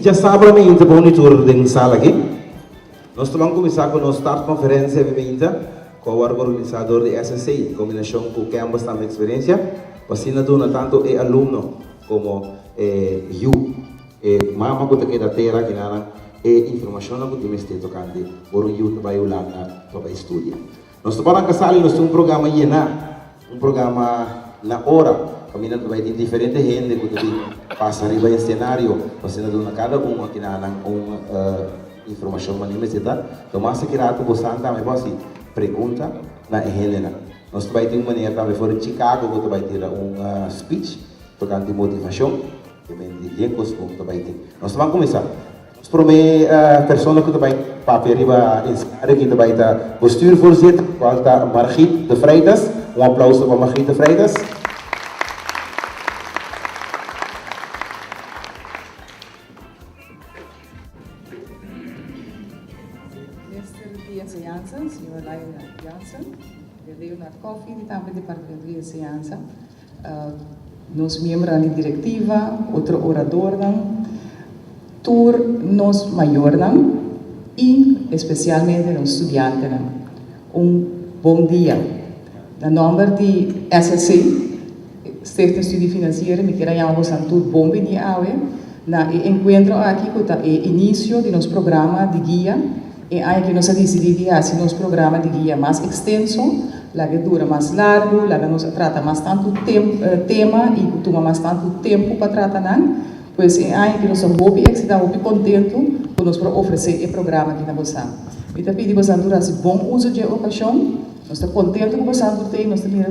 Já sabem ainda para monitor de sala aqui. Nós vamos começar com a nossa conferência com o organizador de SSI, em combinação com o Campus da Experiência, vacinando tanto o aluno como o mama que está aqui da que nada informação que temos de tocar por o YouTube vai lá para estudar. Nós estamos casando nós um programa um programa na hora. Caminhando vai ter diferentes gente que passa arriba em cenário, fazendo cada um aqui na informação manifestada. Então, mas que rato você também pode pergunta na Helena. Nós vai ter uma maneira também fora de Chicago que vai ter speech tocando de motivação, também de dias que vai ter. Nós vamos começar. Para a pessoa que vai para arriba em cenário que vai ter bestuurvoorzitter, qual está Margriet de Freitas. Aplauso para Margriet de Freitas. Senhor Leonard Jansen, de Leonard Coffee, que está no departamento de enseñanza, nos membros da diretiva, outro orador, tour nos maior e especialmente nos estudantes. Bom dia. No nome de SSC, Stichting Studie Financiera, me quero chamar você tudo bom dia, na encontro aqui com o início de nosso programa de guia. E aí que nós decidimos fazer nosso programa de guia mais extenso, lá que dura mais largo, lá que nós trata mais tanto tema e que toma mais tanto tempo para tratar, pois é aí que nós estamos muito contentes por nos oferecer o programa aqui na Bolsa. E também pedimos a você bom uso de ocasião, nós estamos contentes com você, nós temos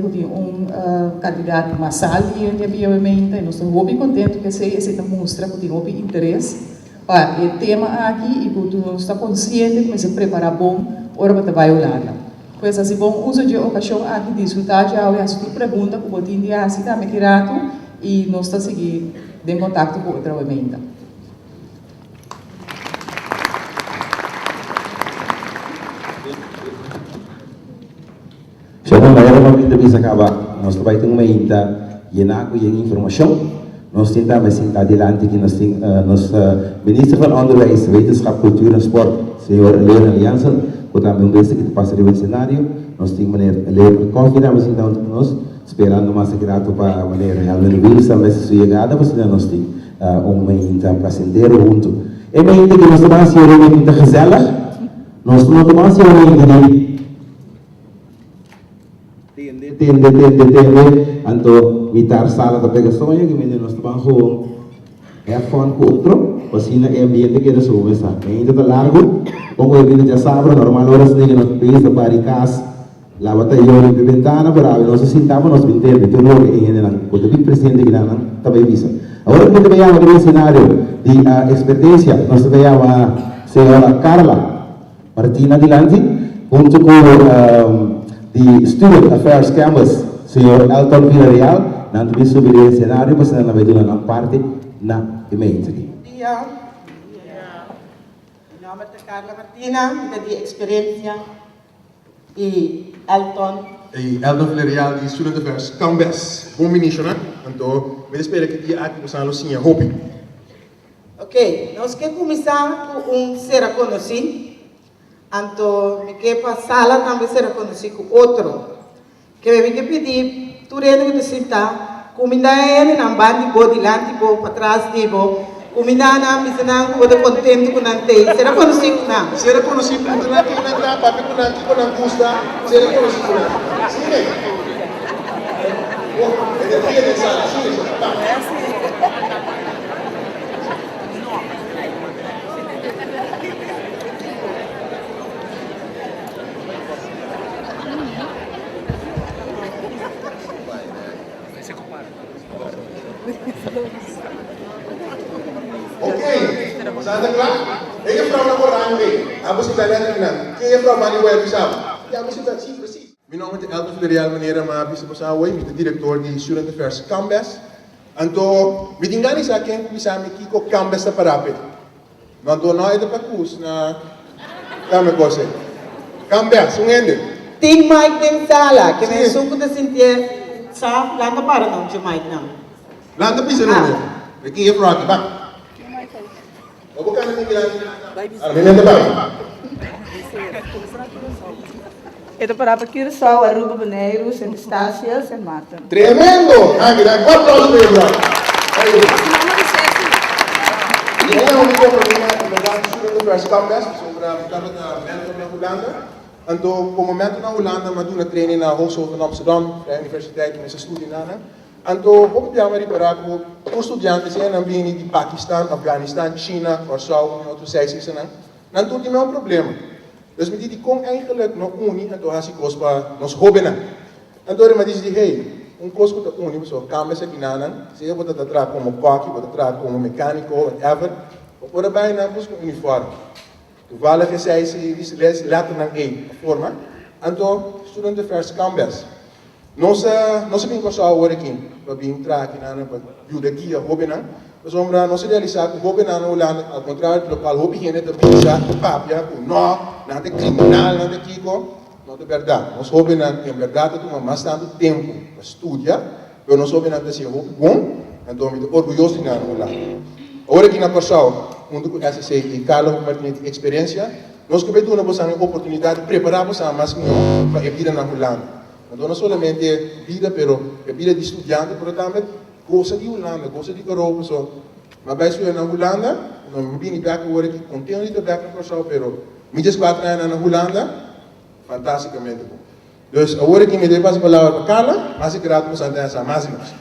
candidato mais sal e obviamente, nós estamos muito contentes que você demonstra que tem muito interesse. O tema aqui e que tu está consciente de se preparar bom para o trabalho lá. Pois assim, bom uso de ocasião aqui desfrutar de aula, as tu pergunta que o botim de assim tá me querendo e nós está seguir em contato com outra emenda. Já não era uma entrevista acabar, nós vai ter uma emenda e com informação. Nós tentamos sentar adiante que nós temos ministro van Onderwijs, Wetenschap, Cultuur en Sport, senhor Leonard Jansen, que também beste que passa no cenário. Nós temos maneira Leonard Coffee, nós sentamos conosco, esperando mais grato para a maneira realmente Wilson, mas se chegada, você nós temos uma então para sentir junto. É uma que nós estamos a senhora Benita Gisela, nós não tomamos tende, anto mitar sala da pegações que menino nós tomamos é fone com outro, assim é ambiente que eles ouvem, sabe? Ainda tá largo, como eu vi já sabe, normal horas nem nós país da baricas, lá batalhão de ventana, para nós sentamos nós entende, então não é ainda não, quando o presidente que não também visa. Agora que veíamos aquele cenário de experiência, nós veíamos a senhora Carla Martina Dilante, junto com the Student Affairs Campus, senhor Elton Villarreal, nanti bisa subir di cenário, mas não vai dar uma parte na imagem. Dia. Meu nome é Carla Martina, eu tenho experiência e Elton. E Elton Villarreal di Student Affairs Campus, bom ministro, né? Então, me espero que dia aqui possam assim, hope. Ok, nós queremos começar com ser conhecido. Então, me quer para a sala também ser conhecido com outro. Que eu quero pedir, tu rende que sentar, comida é na banda, bo dilante, bo para trás, de bo. Comida na misa na, bo de contento com nante, será conhecido na. Será conhecido por nanti, papi por nanti, por nanti gusta, será conhecido por nanti. Sim, oh, é dia de sala, sim, Oké, zijn er klaar? Ik heb vrouw naar Oranje mee. Hij zit daar net in. Ken je vrouw Mani Web samen? Ja, we zitten zien precies. Mijn naam is Elton Villarreal, meneer maar bisa pasawoy, met de directeur die Student Affairs Campus. En to, met die gani sa ken bisa me kiko Campus sa parapet. Want to na ito pakus na kame kose. Campus, ungende. Ting Mike din sala, que me suco de sentir sa lata para não de Mike não. Landa bisa nunde. Ken je vrouw bak. Opo ka na tingnan? Minenda ba? Ito para aqui só Aruba Baneiros, Anastácia, e Mata. Tremendo! Anche dai 4 aplausi per il bravo. E é um problema na Student Affairs Campus, sobre a mentor na Holanda. Então, como mentor na Holanda, mas doen training na Hogeschool van Amsterdam, Vrije Universiteit, met zijn studie na. Então, op het moment waar ik voor studenten zijn, dan ben je die Pakistan, Afghanistan, China, Warschau, en outros países, dan doet hij me een probleem. Dus met die kon eigenlijk nog unie, en toen had ik koos bij ons hobby. En toen had hij hey, un koos met de unie, zo kamer ze binanan, ze hebben dat het raakt como kwaki, dat het raakt como mecanico, whatever. Op de bijna koos met uniform. Toevallig zei ze, die les later dan één, forma. En toen Student Affairs Campus. Nós vimos só agora aqui, para vir entrar aqui na ajuda aqui a hobby na, mas nós realizar que o hobby na Holanda, ao contrário do local hobby que ainda pensa o papia, o nó, nada criminal, nada aqui não é verdade. Nós hobby na, em verdade, toma bastante tempo para estudar, mas nós hobby na assim hobby bom, então me orgulhoso de na Holanda. Agora aqui na Passau, junto com essa e Carlos Martins experiência, nós que vemos uma oportunidade de prepararmos a mais para a vida na Holanda. Então, não somente vida, pero vida de estudante, pero também gosta de Holanda, gosta de Europa. So. Mas vai ser na Holanda, não vim back agora aqui, contento de back na Passau, pero me 4 anos na Holanda, fantasticamente bom. Então, agora aqui me dei a palavra para Carla, mas é grato por essa máximos.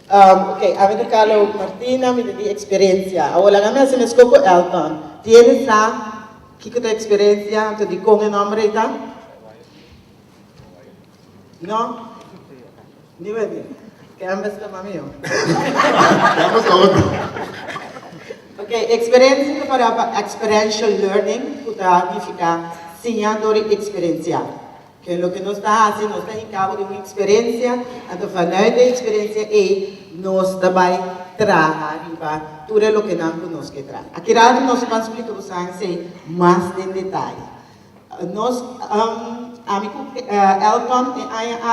Ok, a mim Carla Martina, me deu experiência. Agora, a minha escola Elton. Tienes a que tu experiência, tu de como nome então? No? Ni vedi? Che ambas mamio. Ok, experiência para experiential learning, puta significa significador experiencial. Que é o que nós está fazendo, nós está em cabo de uma experiência, então vanuit de experiência nós também trabalhar tudo o que nós conosco que traz. Aqui nós vamos explicar você mais em detalhe. Nós amigo Elton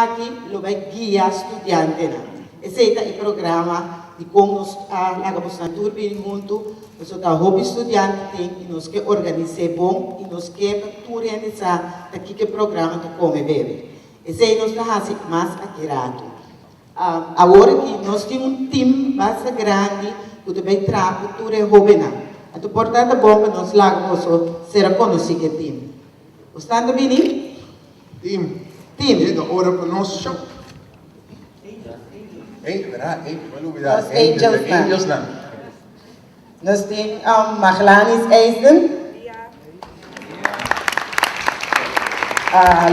aqui lo vai guia estudante na. Esse é o programa de como nós lagamos na turma junto, nós tá hobby estudante tem e nós que organizar bom e nós que tudo essa daqui que programa do come bebe. Esse aí nós tá assim mais aquirado. Agora que nós temos time mais grande, que também trago tudo é hobby na. Então, portanto, é bom que nós lá será conhecido que team. Estão bem? Team. Team. É da hora para nós show. Verdade, Nós Angels não. Nós temos Maglanis Eisen.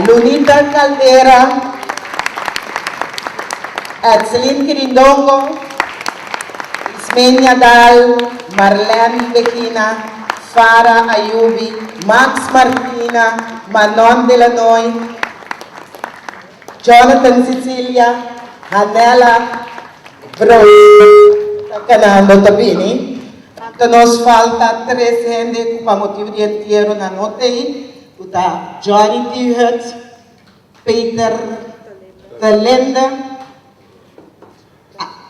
Lunita Caldera. Edselin Quirindongo. Ismael Nadal. Marlene Bequina. Farah Ayubi. Max Martina. Manon Delanoy. Jonathan Sicilia. Hanela Bros. Canando Tabini. Então, nos falta 3 gente com motivo de inteiro na nota aí. Está Johnny Tihut, Peter Talenda,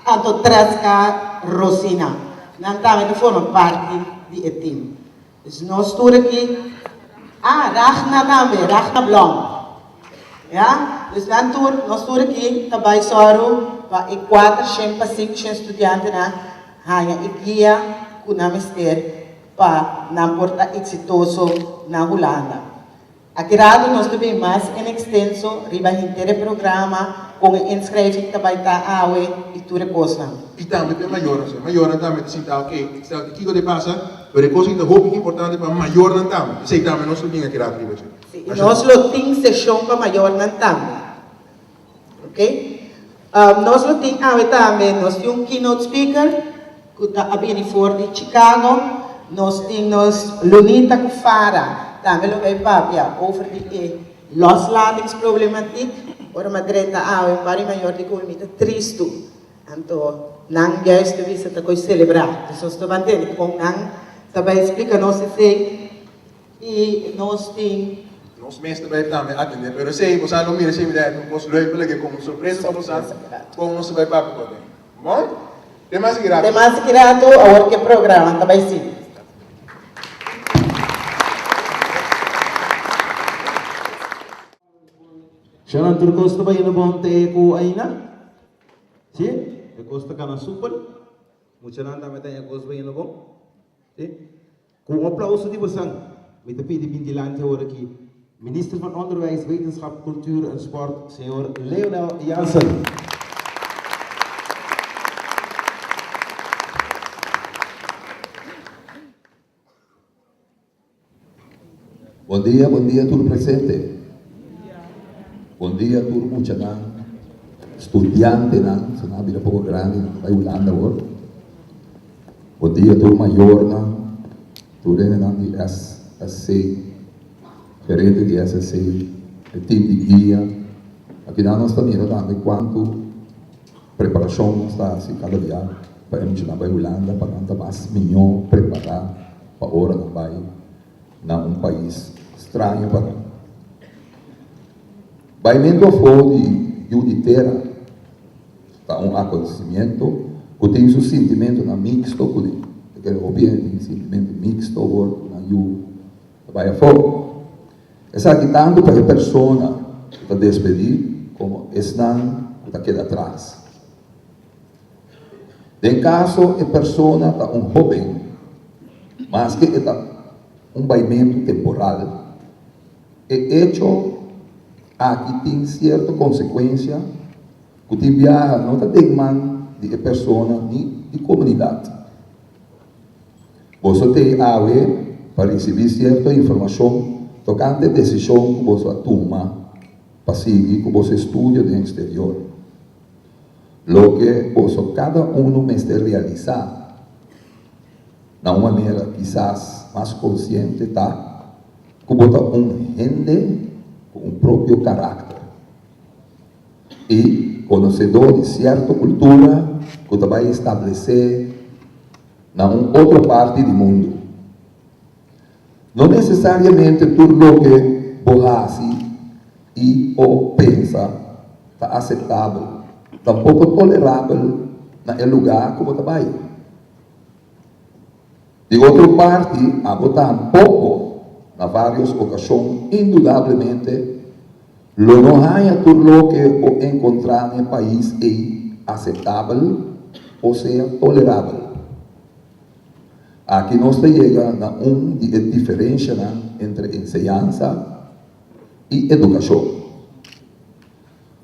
Anto Tresca Rosina. Não também forma parte do time. Então, nós estamos aqui. Rachna também, Rachna Blom. Ja, dus dan toer, nós toer aqui, também soro, para 4, 5 estudantes na hanya guia com a mister para não portar exitoso na Holanda. Aquirado nós também mais em extenso, riba inteiro programa com inscreving também da AUE e tudo coisa. E também tem maior também assim tá ok. Está aqui que passa, mas é coisa que é importante para maior não também. Sei também nós também aquirado riba. Nós temos sessão para maior não também. Ok? Nós temos AUE também, nós temos keynote speaker que está vindo fora de Chicago. Nós temos Lunita Kufara. Também lo vai papia over de losslatingsproblematiek. Ora madreta AUE para maior de como mita tristo. Então, não juist de visa te coi celebrar. Dus nós estamos mantendo com não também explica nós sei e nós temos Nós mesmos também também atender, mas sei, você não mira se me der, não posso levar porque como surpresa para você, como não se vai para poder. Bom? Demais grato. Demais grato ao que programa também sim. Sharon Turcos na ba yun ang te ko ay na? Si? E costa ka na super? Mucha nanda meta ya cos ba yun ako? Si? Kung aplauso di basang, met de PD-Bindiland hoor ik minister van Onderwijs, Wetenschap, Cultuur en Sport, senor Leonel Jansen. Bom dia tudo presente. Bom dia tudo mucha nang estudiante nang sanabi na pouco grande vai Holanda hoor. Bom dia tudo maior nang tudo nang di SSC, gerente di SSC, il team di guia. Aqui na nós também também quanto preparação está assim cada dia para a gente na vai Holanda para cantar mais melhor preparar para a hora não vai na país estranho para vai mesmo for de Juditera, tá acontecimento que tem seu sentimento na mixto, que é o tem sentimento mixto na Ju, vai a for. Essa aqui tanto para a pessoa que está despedir, como estão que queda atrás. Em caso a pessoa está jovem, mas que está baimento temporal, é hecho aqui tem certa consequência que tem viaja não está demanda de pessoa nem de comunidade. Você tem AUE para receber certa informação tocante a decisão que você toma para seguir que você estuda no exterior. Lo que você cada um mestre realizar de uma maneira quizás mais consciente tá que você gente com o próprio caráter e conhecedor de certa cultura que vai estabelecer na outra parte do mundo. Não necessariamente tudo o que você e ou pensa está aceitável, tampouco tolerável no lugar que você vai. De outra parte, a votar pouco na várias ocasiões, indudablemente, não há tudo que o encontrar no país é aceitável ou seja tolerável. Aquí nos llega a una diferencia entre enseñanza y educación.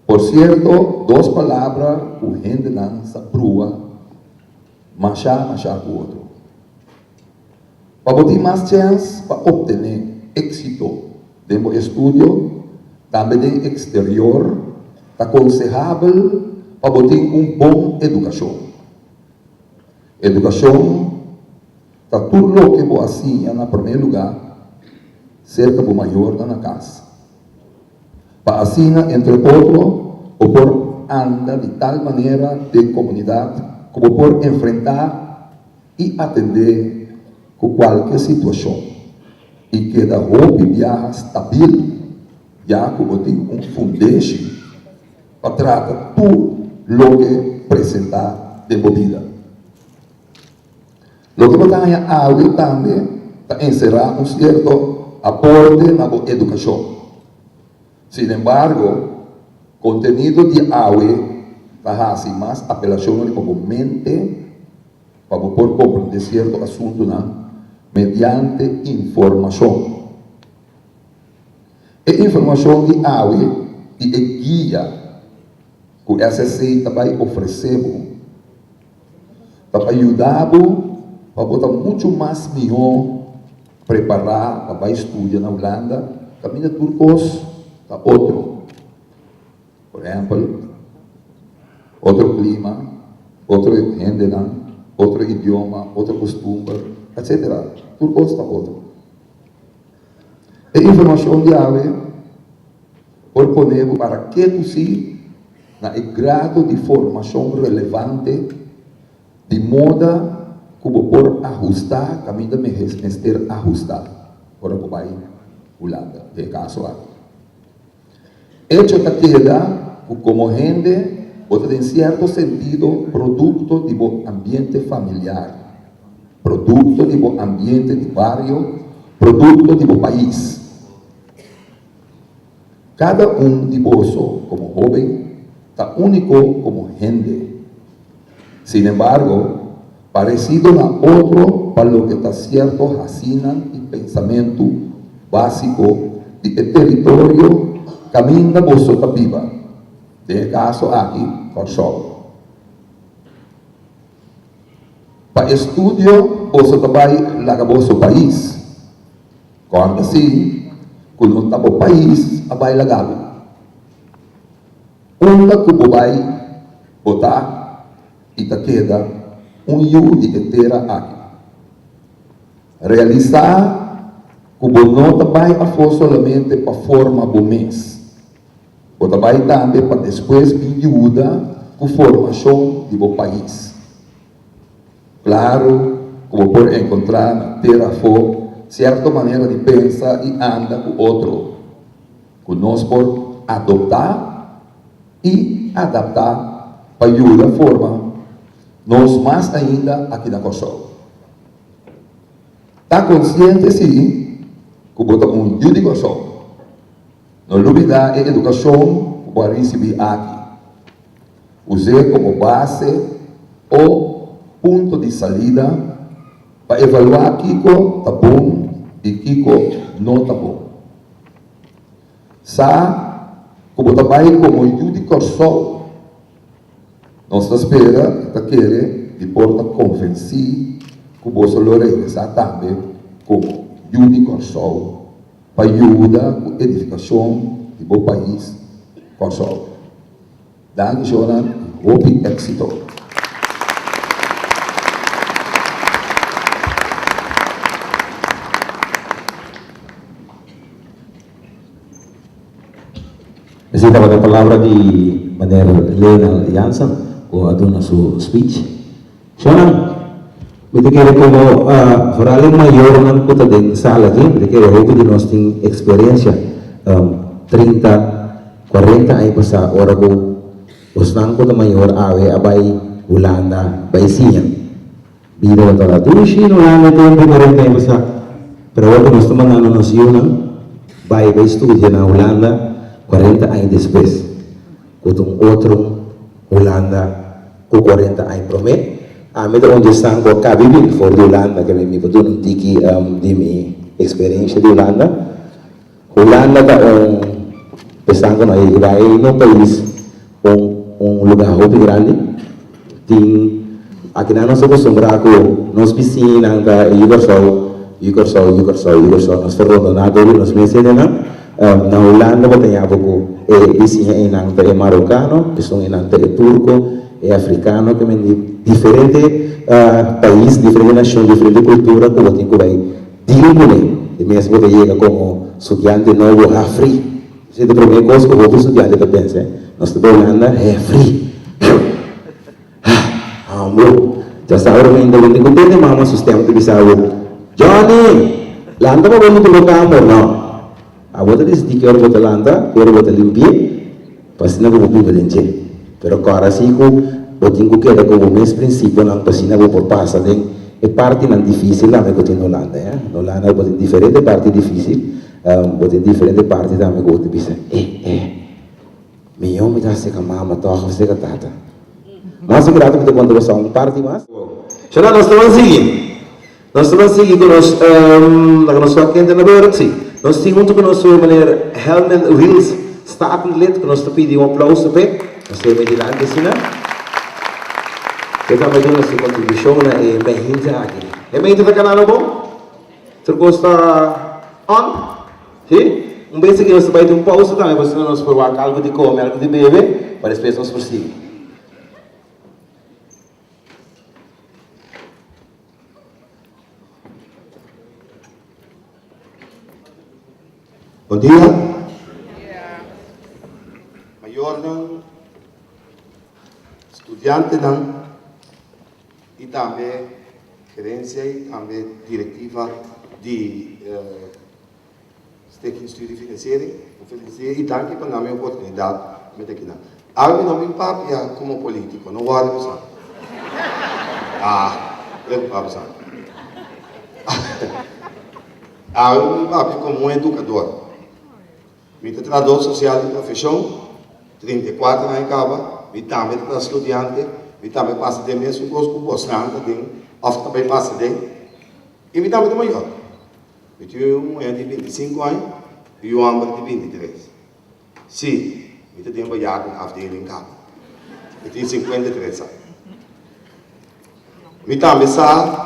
Por cierto, dos palabras que gente se prueba, más que otro. Para tener más chance para obtener éxito de un estudio, también en exterior, es aconsejable para tener una buena educación. Educación está todo lo que vos hacías en primer lugar, cerca do mayor de la casa. Para así, entre otros, o por andar de tal manera de comunidad como por enfrentar y atender con cualquier situación y que da roupa y viaja estabil, ya como tiene un foundation para tratar todo lo que presenta de vida. Lo que está en audio también está encerrado un cierto aporte en la educación. Sin embargo, contenido de audio está así más apelación como mente para poder comprender cierto asunto mediante información. E información de audio y guía que o SSI também oferecemos para ajudar para botar muito mais melhor preparar para estudar na Holanda, caminho turcos está outro. Por exemplo, outro clima, outro gente, outro idioma, outro costume, etc. Turcos está outro. E informação de ave por poner para que tu sim na grado de formação relevante de moda como por ajustar, caminho me mester ajustar por o país Holanda, de caso aqui. Hecho que queda como gente, ou em certo sentido, produto de bom ambiente familiar, produto de bom ambiente de barrio, produto de bom país. Cada de vós, como joven, está único como gente. Sin embargo, parecido a otro para lo que está cierto, hacinan y pensamiento básico de territorio, camina vosotros viva. De caso aquí, por solo. Para estudio, vosotros vais a vuestro país. Cuando así, cuando está por país, vai lagado. Una que vai botar e te queda de inteira aqui. Realizar que não vai a for solamente para formar o mês. O vai também para depois ajuda com formação do país. Claro, como por encontrar na terra for certa maneira de pensar e andar com outro. Que nós por adoptar e adaptar para ajudar a forma nós mais ainda aqui na Kosovo. Está consciente, sim, que bota de Kosovo. Não duvida a educação que vai receber aqui. Usei como base ou ponto de saída para avaliar Kiko está bom e Kiko não está bom. Como também como de Kosovo, nós espera que querer de porta convencer que você lo regressar também como de Kosovo para ajudar a edificação do país Kosovo. Danke schön e hope éxito. Necesita pada palabra di Maner Leonel Jansen o aduna su speech. Sonan, bete kere como forale mayor nan puta den sala aqui, bete kere hobi di nostra experiência 30, 40 ay pasa ora ko osnan ko ta mayor awe abay Holanda bay siyan. Bida ba tala tuishi no Holanda tempo 40 ay pasa. Pero wala gusto man ano nos yun bay estudia na Holanda 40 anos depois, com outro Holanda, com 40 anos promet, me da onde estão com a cabine fora de Holanda, que me botou um tiki de minha experiência de Holanda. Holanda é pensando na ilha, num país lugar muito grande. Tem aqui nós nos acostumamos com nas piscinas, nós falamos nada, nós mencionamos na Holanda tem algo piscina é marocano, piscina é turco, é africano, que é diferente país, diferente nação, diferente cultura, como tem que vai dirimir, e mesmo que chega como estudante novo, é free. Se a primeira coisa que o outro estudante pensa, nós estamos Holanda é free. Amor, já sabe que ainda não tem mama sistema de saúde. Johnny, Landa mo vamos colocar amor não? A outra diz que eu vou te Landa, eu vou te limpar, pasina vou pintar dentro. Pero agora sim que eu tenho que quedar com o mesmo princípio, não pasina vou por passar dentro. É parte não difícil lá me que tem Holanda, Holanda pode diferente parte difícil, pode diferente parte da me que eu te pensa, me dá se que mama toca se que tata. Mas grato por quando você parte mais. Já nós estamos seguindo. Nós estamos seguindo nós só quem tem na beira sim. Nós seguimos com nosso maneira Helmet Wheels starting lit que nós te pedimos aplauso para. Nós temos mediante assim, né? Kita medyo nossa contribuição na é bem aqui. É bem do canal bom? Tu gosta on? Sim? Vez que nós vai ter pausa também, você nós provar algo de comer, algo de beber, para depois nós prosseguir. Bom dia. Maior não, estudante não, e também gerência e também diretiva de Instituto Financeiro, e também para a minha oportunidade de aqui não. Eu não me papia como político, não vou pensar. Preocupado pensar. Eu me papia como um educador. Me treinador social de profissão, 34 anos em Caba, me também para estudante, me também passa de mesmo curso com bastante, ou também passa de, e me também de maior. Eu tive uma mulher de 25 anos e um homem de 23. Sim, eu tenho uma mulher com a afdeling em Caba. Eu tenho 53 anos. Eu também sabe,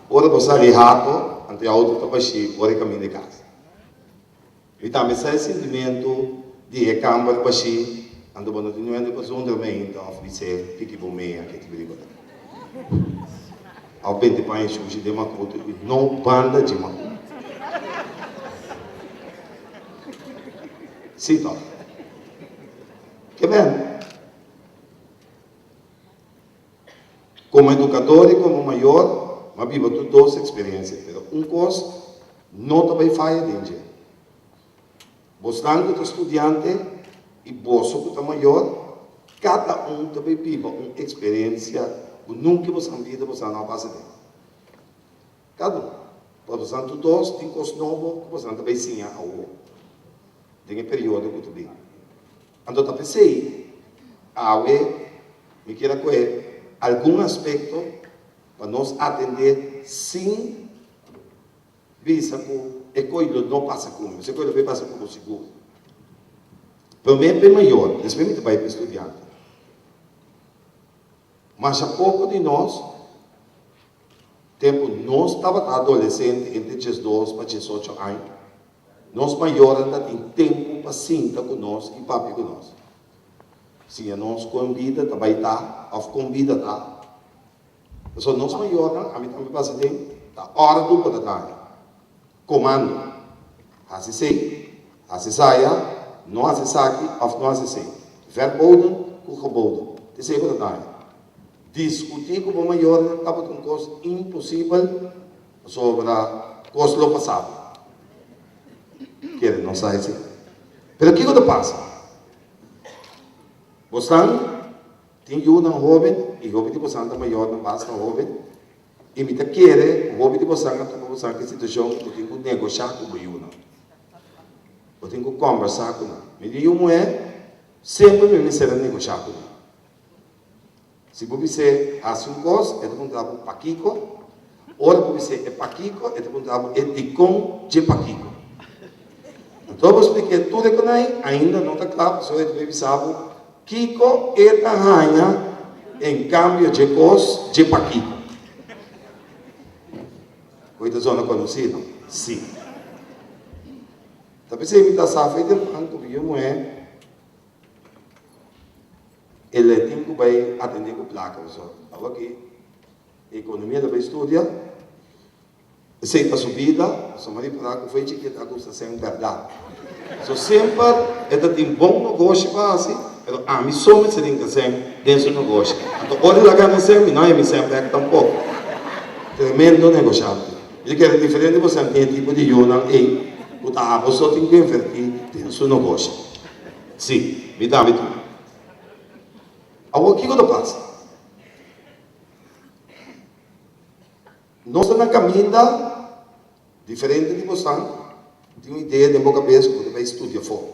ora você ali rato, ante a outra tabaxi, ora caminho de casa. Eu também sei sentimento de câmara baixi, ando bom de noite para zondermente of dizer que bom meia que te briga. Ao bem de pai suji de macuto e não banda de macuto. Sim, então. Que bem. Como educador e como maior, mas viva todas as experiências. Um curso não também falha dentro. Bostando do estudante e bolso que está maior, cada também viva uma experiência que nunca você na vida você não passa dentro. Cada para você todos tem coisa nova que você também ensina ao outro. Tem um período que tu bem. Então eu pensei, me queira com algum aspecto para nós atender sem visa que a coisa não passa como, a coisa vai passar como seguro. Primeiro é maior, depois vai para o estudante. Mas há pouco de nós, nós estávamos adolescentes entre 12 para 18 anos, nós maiores ainda tem tempo para sentar conosco e papo conosco. Se a nós convida, também está, ou convida, está. Então, nós maiores, a mim também passa tempo, está hora do para estar. Comando, assim sei, assim saia, não assim saque, ou não assim sei. Verboden, com geboden. Isso é verdade. Discutir com o maior estava com coisa impossível sobre a coisa do passado. Querem, não sai assim. Mas o que que passa? Você tem um jovem, e o jovem de você maior não basta jovem. E me quer, o hobby de você que a situação eu tenho que negociar com o Iuna. Eu tenho que conversar com ele. Me diz sempre me será negociar com ele. Se você faz um curso, é um trabalho paquico. Ora você é paquico, é um trabalho eticom de paquico. Então eu expliquei tudo que aí, ainda não está claro, só é sabe, Kiko é a rainha em cambio de cos de paquico. Coisa zona conhecida? Sim. Tapi saya minta safe de banco que eu é ele tem que vai atender com placa só. Agora que economia da estudia aceita subida, só mais para que foi que a coisa sem verdade. So sempre é de um bom negócio para assim, a mim só me tem que ser dentro do negócio. Então olha lá que não sei, não é me sempre tampouco. Tremendo negociante. Ele quer diferente você tem tipo de Yonan e o tava só tem que invertir dentro do negócio. Sim, me dá tudo. Agora o que passa? Nós estamos na caminhada diferente de você. Tem uma ideia de boa cabeça que você vai estudar fora.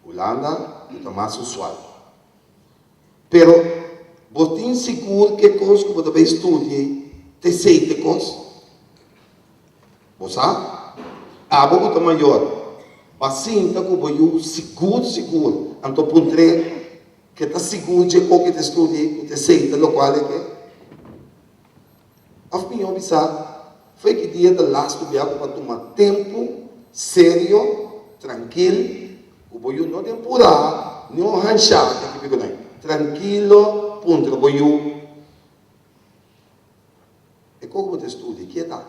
Holanda é mais usual. Pero você tem seguro que coisa que você vai estudar te sei de coisa. Você sabe? A boca está maior. Paciente que você seguro. Então, pontre que está seguro de qualquer que estude, que te sei de lo qual é que. A minha observação foi que dia da last dia para tomar tempo sério, tranquilo, o boiú não tem pura, não ranchar, tranquilo, ponto, o boiú. E como você estuda? Que é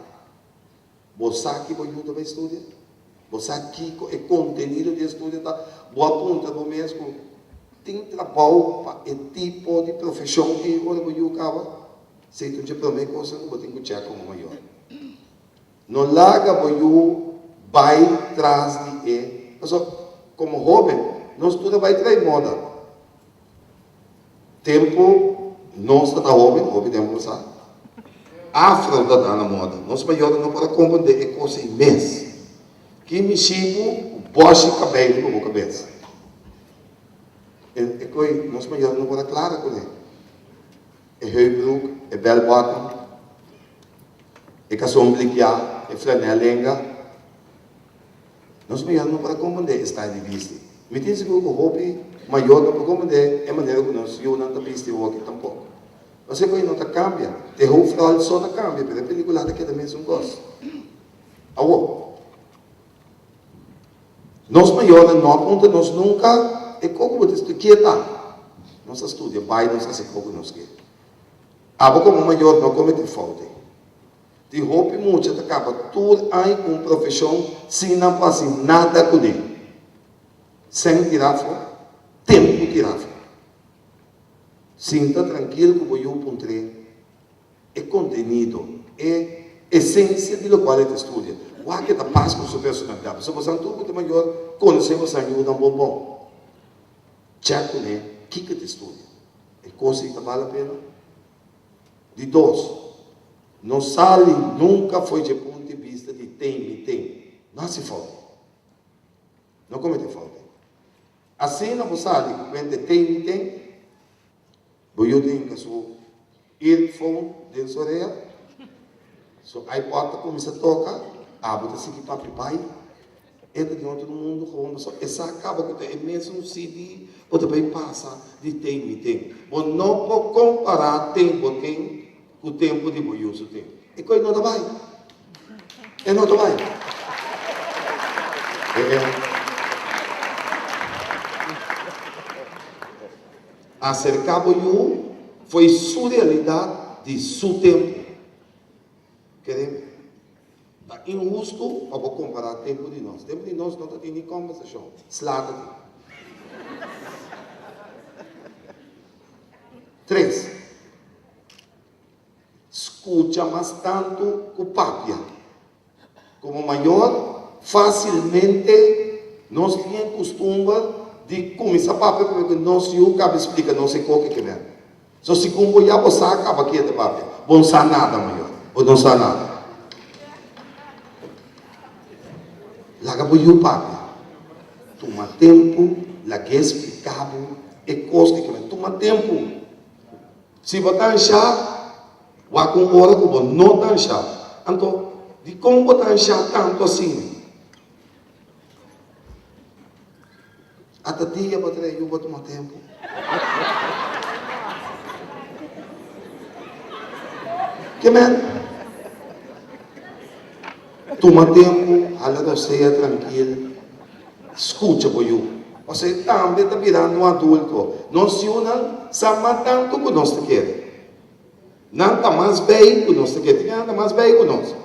você aqui boiú também estuda? Você aqui é conteúdo de estudo, tá? Boa ponta do mesmo. Tem trabalho para o tipo de profissão que o boiú acaba. Se tu te promete coisa, você tem que checar como maior. Não larga boiú, vai atrás de ele. Mas como jovem, nós tudo vai trazer moda. Tempo, nós está jovem temos sabe? Afro está dando moda. Nós maiores não podemos compreender é coisa imensa. Que me chico, o boche cabelo na cabeça. É coisa, nós maiores não podemos claro com ele. É heubroek, é bell bottom, é caçombliquear, é flanelenga. Nós maiores não podemos compreender está de vista. Me diz que o hobby maior não pode compreender é a maneira que nós não está vista aqui tampouco. Você que não está cambia, te roupa só não cambia, mas a película daqui também é um gosto. Agora, nós maiores não aponta, nós nunca é como você quieta. Nós estuda, vai, nós faz pouco nós quer. Aba como maior não comete falta. De roupa muito, acaba tudo aí com profissão, sem não fazer nada com ele. Sem tirar fora, tempo tirar fora. Sinta tranquilo que eu encontrei. É conteúdo, é essência de lo qual ele estuda. O que está paz com sua personalidade. Se você não tudo maior, conhecer você ajuda um bom. Check com ele, o que te estuda? É coisa que vale a pena? De dois, não sale nunca foi de ponto de vista de tem. Não se falta. Não comete falta. Assim não sale, quando tem. Eu tenho que seu earphone dentro da sua orelha. So iPod começa a tocar. Você se que papi pai. Entra de outro mundo, como só. Essa acaba com o mesmo CD. Ou também passa de tem. Mas não pode comparar tempo com o tempo de boiuso tem. E coisa não vai. É não vai. Acercar boiú foi sua realidade de seu tempo. Queremos? Está injusto para comparar o tempo de nós. O tempo de nós não tem nem conversação. Slata. 3. Escuta mais tanto que o papia. Como maior, facilmente nós temos costume de começar a papia, porque nós não cabe explicar, não sei qual que é. Só se como já você acaba aqui de papia. Não sabe nada maior. Ou não sabe nada. Laga boiú papia. Toma tempo, laga explicável, é coisa que toma tempo. Se botar chá, vai com hora que você não tá chá. Então, de como botar chá tanto assim? Até dia para trazer, eu vou tomar tempo. Que man? Toma tempo, hala você tranquilo, escuta por eu. Você também está virando um adulto. Nós não sabemos tanto que nós queremos. Não está mais bem que nós queremos. Não está mais bem que nós.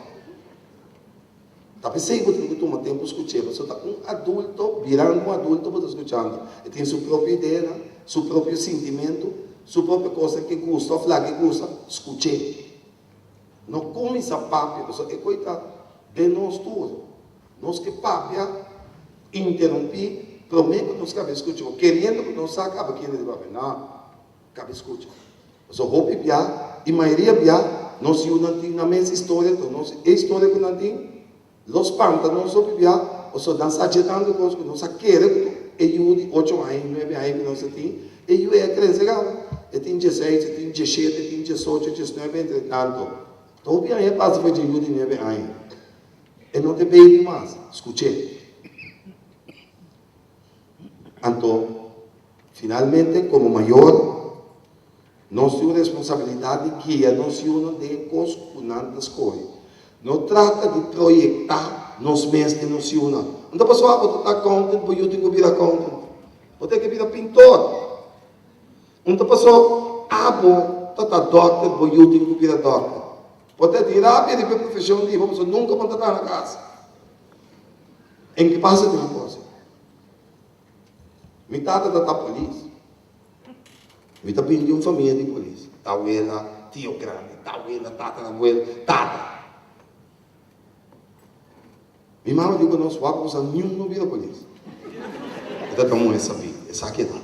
Está pensando que toma tempo escutar. Você está um adulto, virando um adulto para escutando. Ele tem sua própria ideia, seu próprio sentimento, sua própria coisa que gosta, falar que gosta, escute. Não come essa papia, é coisa de nós todos. Nós que papia, interromper, prometo que nós cabe escutar. Querendo que nós acabe aqui de papia. Não, cabe escutar. Só roupa piar, e maioria piar, nós não temos na mesma história, então nós, a história que nós temos, os pantas não só piar, ou só dançar agitando coisas que nós queremos, e eu de 8 anos, 9 anos que nós temos, e eu é crescer, eu tenho 16, eu tenho 17, eu tenho 18, 19, entretanto. Então, bem aí, passa para de 9 anos. E não tem baby mais, escute. Então, finalmente, como maior, nós temos responsabilidade de guiar, nós temos de coisas das coisas. Não trata de projetar nos mesmos de nós temos. Então, pessoal, você está content, eu tenho que virar content. Você tem que virar pintor. Então, pessoal, você está doctor, eu tenho que virar doctor. Pode tirar a profissão de você nunca pode estar na casa. Em que passa de uma coisa? Metade da polícia. Metade de uma família de polícia. Tauela, tio grande, tauela, tatarabuela, tata. Minha mãe diz que nós vamos usar nenhum no vida polícia. Então, como é saber? Essa aqui é nada.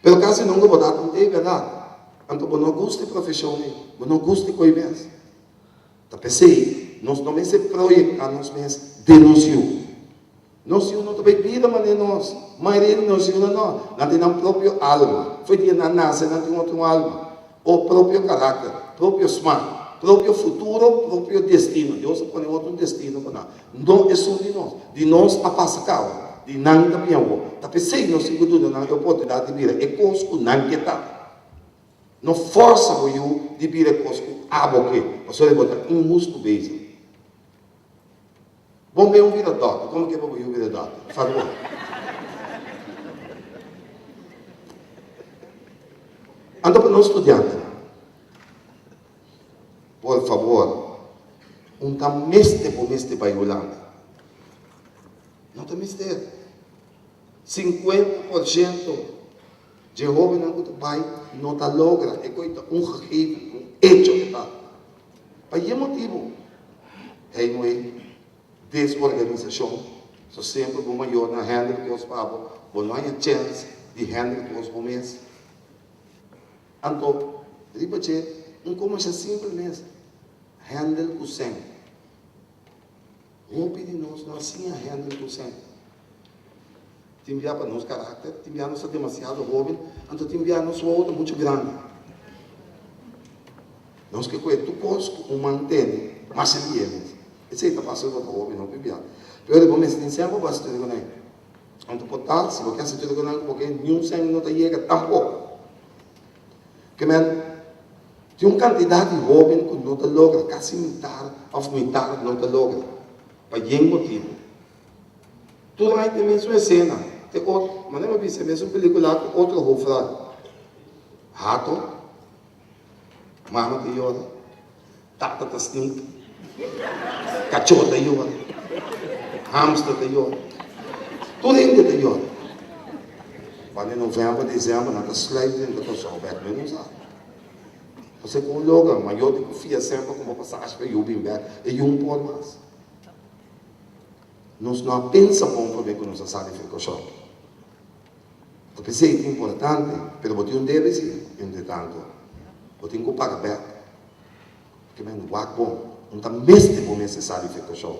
Pelo caso, não vou dar com verdade. Então, eu não gosto de profissão, eu não gosto de coisas. Então, pensei, nós não vamos projetar, nós vamos denunciar. Nós não também vida, mas nós, maioria de nós não tem a própria alma. Foi dia na nasce, não tem outra alma. O próprio caráter, próprio smart, próprio futuro, próprio destino. Deus põe outro destino para nós. Não é só de nós a passar calma, de não também avô. Então, pensei, nós temos a oportunidade de vir, é coisa que não quer estar. Não força o eu de vir a coisa que você vai botar injusto beijo. Bom, eu vira doctor. Como que é para eu virar doctor? Por favor. Anda para nós estudiantes. Por favor, não está mestre para a Holanda. Não está mestre. 50% de jovens não vai, não está logra. É coisa gegeven, hecho que está. Para que motivo? É uma desorganização. Só sempre o maior na handle que os pavos, não há chance de handle que os homens. Então, repete, começa simplesmente handle o sangue. Rompe de nós, não assim a handle o sangue. Te enviar para nós caráter, te enviar nós demasiado jovem, então te enviar nós outra muito grande. Nós que coisa, tu conosco, mantém, mas ele é. Esse aí está passando para o jovem, não enviar. Pero depois me ensinar para você ter com ele. Então, por tal, se você quer se ter com ele, porque nenhum sangue não te chega tampouco. Que tem uma quantidade de jovens que não te logra, quase metade não te logra. Para nenhum motivo. Tudo aí tem a mesma cena. Tem outro, mas não é a mesma película com outro rofra. Rato, mama de yoda, tata de snake, cachorro de yoda, hamster de yoda. Tudo ainda de yoda. Quando em novembro, dezembro, nada slide dentro do sol, back não sabe. Você coloca, mas eu tenho que fiar sempre como passagem para eu vir back, e um por mais. Nós não pensamos para ver que nós sabemos fazer coisa. Eu pensei que é importante, mas eu tenho um dever, entretanto, eu tenho que pagar bem. Porque não é bom, não está mesmo necessário fazer coisa.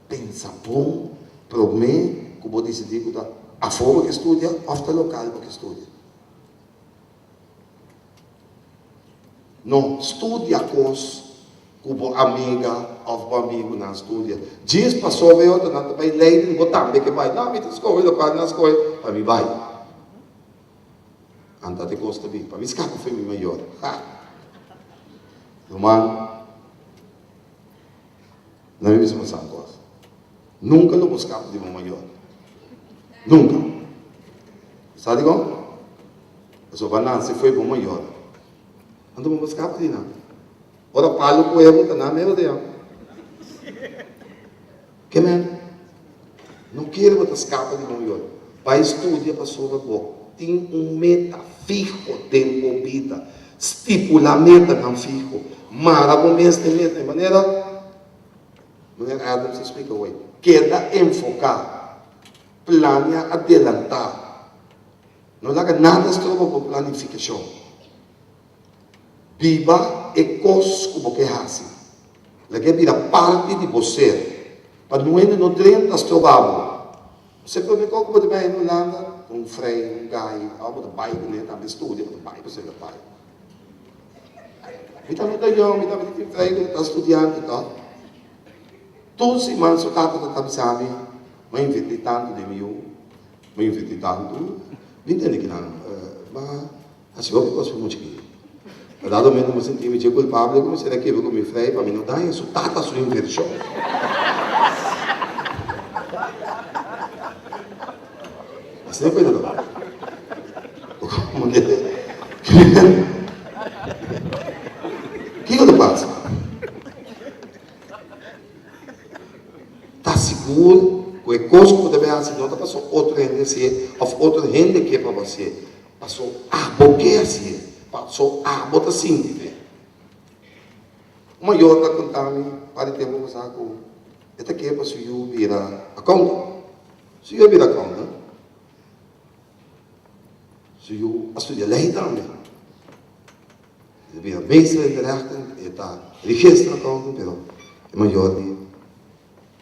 Pensa bom, para mim, que eu vou decidir que a forma que estuda, ou o local que estuda. Não estudia coisas como amiga ou amigo não estudia. Dias passou veio outra não vai ler e botar que vai não me escola local na escola para mim vai. Anta de costa bem para mim escapa foi meu maior. Irmão, não é mesmo essa coisa. Nunca lo buscava de meu maior. Nunca. Sabe como? A sua banana foi para o maior. Ando buscava de nada. Ora palo com ele, tá meu Deus. Que man? Não quero botar escapa de maior. Para estudar para sua boca. Tem meta fijo dentro da vida. Estipula meta não fijo. Mara com esta meta de maneira Adams explica hoje. Queda enfocar. Planear adelantar. Não larga nada estrobo por planificação. Viva e coisas como que assim. Lagi vira parte de você. Para não treino estrobo. Você pode me colocar de bem no Holanda, um freio, um gai, algo de bairro, né? Também estuda, de bairro, você não vai. Me dá muito legal, me dá muito freio, está estudando e tal. Todos os irmãos, o tato da sabe, me invitei tanto de mim, me invitei tanto, me entende que não, mas assim, eu gosto muito de a dado momento, me senti meio culpável, comecei a quebrar com meu freio, para mim não dar isso, tata sua inversão. Assim é coisa não. O que passa? Está seguro que o coisa que deve fazer não passou outro gente ou outro gente que para você passou porque assim passou bota assim o maior está contando para ter uma coisa com esta que para se eu virar a conta se eu virar a conta se eu estudar lei também vira mesa de rechten está registra a conta pero é maior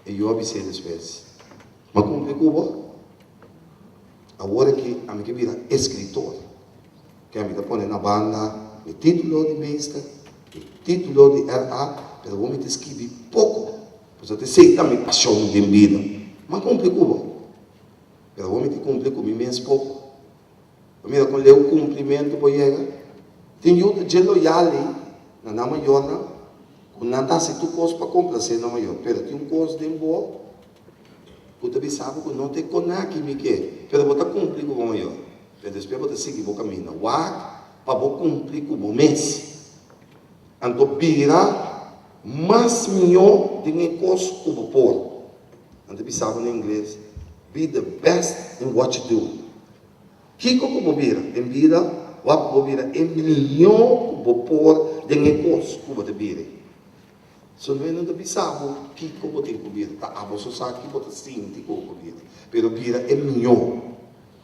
e eu avisei depois mas complicou agora que a minha vira escritor que a minha põe na banda o título de mestre o título de RA pero vou me escrever pouco porque eu sei também paixão de vida mas complicou pero vou me cumprir com mesmo pouco mira com o cumprimento por chegar tem outro de loyal na maior não dá se tu coisa para complacer na maior pero tem coisa de boa tu também sabe que não tem coisa que me quer pero vou cumprir com o maior pero depois vou seguir o caminho para vou cumprir com o mês então vira mais melhor de que coisa que vou pôr então sabe em inglês be the best in what you do que como vira em vida vou vira é melhor que vou pôr de que coisa que vou vira so não deve saber que como tem que vir, tá? Você sabe que você sente como vir, pero vira é melhor.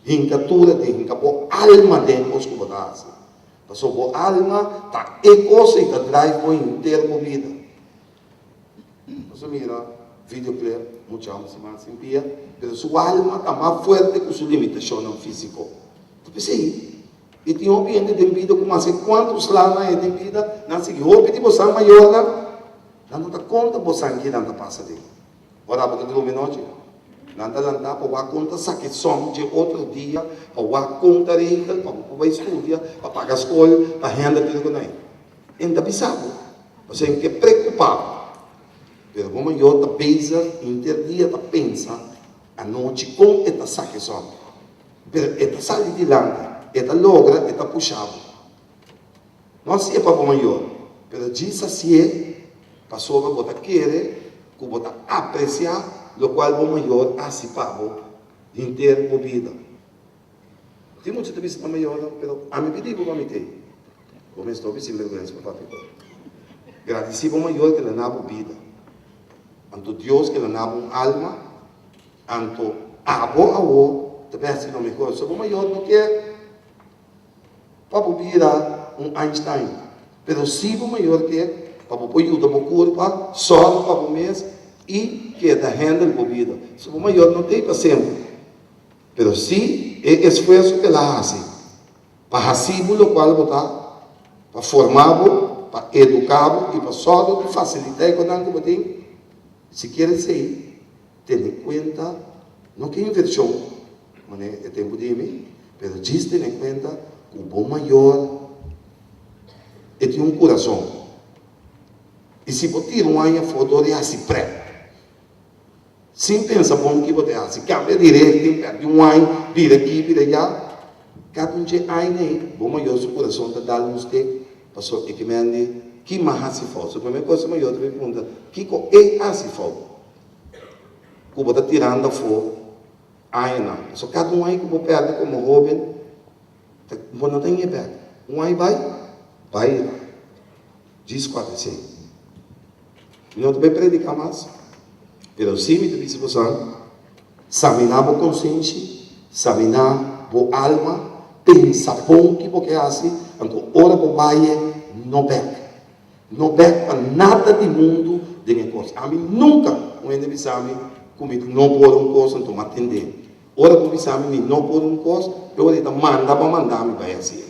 Hinca tudo tem, hinca por alma dentro os que você faz. Passou por alma, tá é coisa que drive por inteiro vida. Você mira videoclip, muito alma se mais simpia, pero sua alma tá mais forte que sua limitação física. Tu pensei, e tem um ambiente de vida como assim quantos lá na de vida, na seguinte, o objetivo é maior lá. Não dá conta você que não passa dele. Ora, para ter noite, não dá para a conta saque som de outro dia, para a conta rica, para estudar, para pagar a escola, para renda tudo com ele. Ainda pensava, você tem que preocupar. Mas como eu está pensando, interdia está pensando, a noite com esta saque som. Mas esta sai de lá, esta logra, esta puxava. Não se é para o maior, mas diz assim passou a botar querer, que botar apreciar, o qual o maior assipava inteiro a vida. Tem muita vez para maior, mas a minha vida é para me ter. Como estou sem vergonha para papai. Agradecido ao maior que ele dava vida. Anto Deus que ele dava uma alma, anto avô, também se não me conhece, o maior não quer para vida um Einstein, mas sim o maior que para o ajuda para o corpo, só para o mês e que da renda para a vida. Se o maior não tem para sempre, mas sim é esforço que ela faz para receber o qual botar, para formar para educar e para só facilitar com o que tem. Se quer dizer, tenha em conta, não que inversão, mas é tempo de mim, mas diz ter em conta que o bom maior é ter um coração. E se você tira uma foto de assim pré, sem pensar bom que você assim, cambia direito, perde um ano, vira aqui, vira allá, cada um dia aí, bom maior seu coração está dando você, passou e que me ande, que mais se for, a primeira coisa maior de pergunta, que é assim for, que você está tirando a foto, aí não, só cada um aí que você perde como jovem, você não tem perde, um aí vai, diz qual é assim. Não te vai predicar mais, mas sim me diz você, examinar a consciência, examinar a alma, pensar bom que você faz, então ora você vai não perde para nada do mundo de negócio. A mim nunca um exame comigo não pode coisa, então atender. Ora você exame não pode coisa, eu vou manda para mandar me vai assim.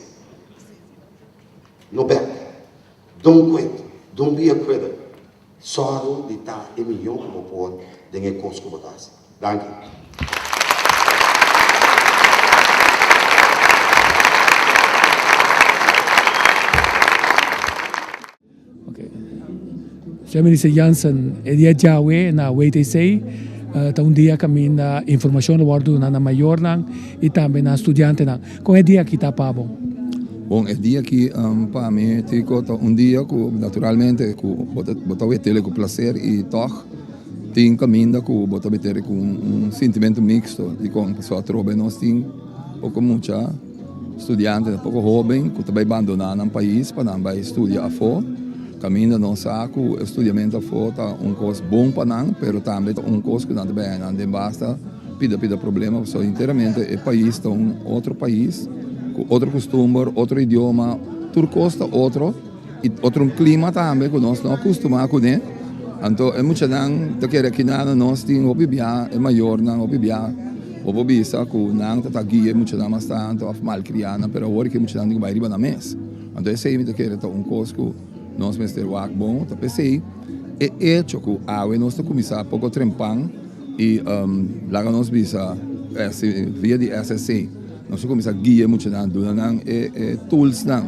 Não perde, don't quit, don't be a quitter. Só de estar é melhor como pode de negócio que você faz. Danke. Siya Minister Jansen, dia Jawe na WTC, taon dia kami na informasyon na wardo na mayor nang itambe na estudyante nang. Kung dia kita pa bom. Bom, é dia que para mim tico dia que naturalmente que botar o tele com prazer e toch tem caminho que botar o tele com sentimento mixto de como pessoa trobe nós tem pouco muita estudante pouco jovem que também abandonar no país para não vai estudar fora caminho não saco o estudamento fora coisa bom para não, pero também coisa que não também não basta pida problema só inteiramente o país outro país outro costume, outro idioma, tudo custa outro clima também que nós não acostumamos com ele. Então é muito não, te quer que nada nós temos o bibia é maior não o bibia o bobisa que não tá guia muito não mas tanto of mal criana, pero agora que muito não vai riba na mesa. Então esse aí me te quer coisa que nós mestre o bom, tá pensei é hecho que a nós começar pouco trempang e lá nós bisa via de SSC nós começamos a guiar muito não tools não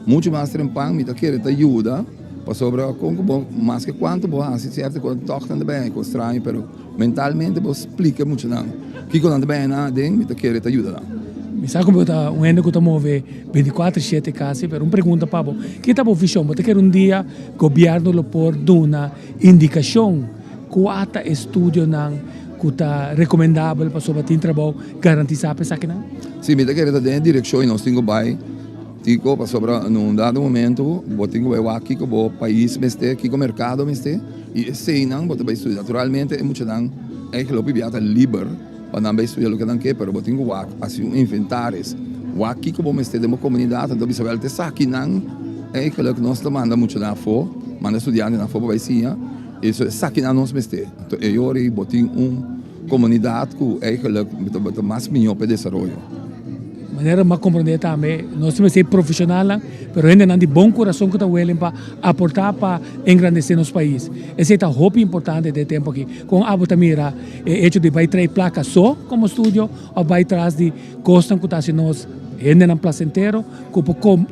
muito mais trempang me tá querendo ajuda para sobre como mais que quanto bom assim certo quando toca também com estranho pero mentalmente você explica muito não que quando também não tem me tá querendo ajuda não Me sa como tá ano que tá move 24/7 casi, pero pergunta pa bo, que tá bo visão, bote quer dia governo lo por duna indicação quata estudio nang kuta recomendável para sobre tin trabalho garantizar para que não? Sim, me quer dar direção e nós temos vai tico para sobre num dado momento, botinho vai aqui com o país meste, aqui com o mercado meste e sei não, bote vai estudar naturalmente é muito não é que lo pibiata liber para não vai estudar o que não quer, pero botinho vai assim inventários, vai aqui com o meste de uma comunidade, então bisa vai ter aqui não é que lo que nós manda muito na fo, manda estudante na fo vai sim. Isso é aqui na nossa meste. Então eu ori botin comunidade que é mais melhor para desenvolver. Maneira mais compreender também, nós temos que ser profissional, mas ainda não de bom coração que está willing para aportar para engrandecer nosso país. Esse é o hobby importante de tempo aqui. Com a Botamira, é hecho de vai trazer placa só como estúdio ou vai trazer de costas que está nós ainda não placentero que pode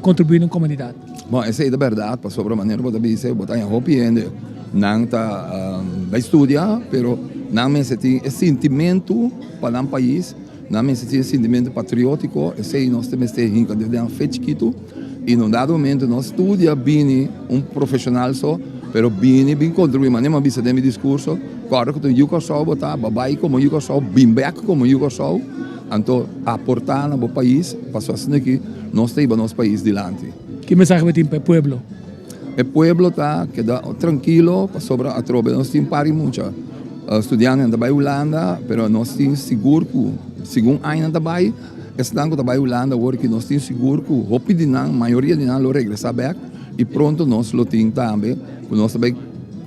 contribuir na comunidade. Bom, essa é a verdade, para sobre a maneira que você botar em hobby ainda não está vai estudar, pero não me sente sentimento para o país. Não me senti sentimento patriótico, sei nós temos que ter de um fetiquito e num dado momento nós estudia bem profissional só, pero bem contribuir, mas nem bisa de meu discurso, claro que tu Yugoslav botar, babai como Yugoslav, bimbeck como Yugoslav, então aportar no país, para assim que nós temos nosso país dilante. Que mensagem tem para o povo? O povo está queda tranquilo, para sobre a tropa nós temos pari muito. Estudiantes da Holanda, pero nós temos seguro que segundo ainda também estão da Holanda agora que nós temos seguro que hopi de não maioria de não lo regressa back e pronto nós lo temos também que nós também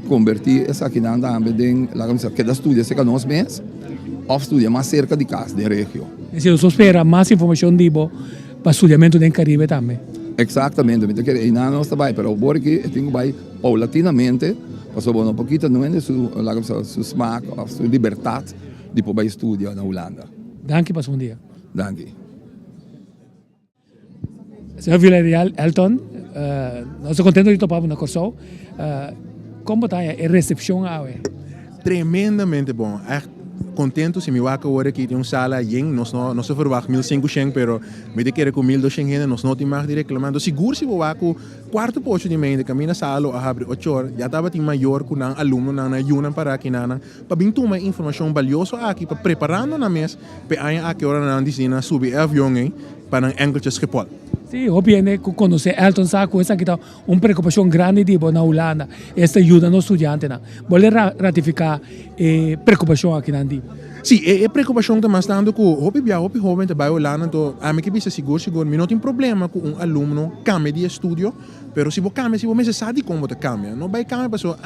convertir essa aqui não também em lá como se que da estudia se que nós mesmos ou estudia mais cerca de casa de região. Se eu espera mais informação dibo para estudamento do Caribe também. Exactamente, me quer e não está bem, pero agora que eu tenho vai paulatinamente, passou um pouquinho não é su smaak of su liberdade de poder estudar na Holanda. Dank je, pas bom dia. Dank je. Senhor Villarreal Elton, nós estamos contentes de topar na Corsol. Como está a recepção aí? Tremendamente bom. Echt contento se me waka hoor que tem sala yen, nós não se verwacht 1500 pero me de querer com 1200 yen, nós não tem mais de reclamando. Seguro se waka quarto posto de meio de caminho sala a abre 8 horas, já estava tem maior com um aluno na yuna para aqui na para bem tomar informação valiosa aqui para preparando na mesa para aí aqui hora na dizina subir avião para um enkeltjes Schiphol. Sim, obviamente, conhecer Elton Saco, essa aqui está uma preocupação grande na Holanda, esta ajuda nos estudantes. Vou ratificar a preocupação aqui na Andi. Sim, é preocupação também estando com o jovem trabalha Holanda, então a mim que bisa seguro, não tem problema com aluno cambia de estudo, pero se você cambia, se você sabe como você cambia, não vai cambiar pessoa,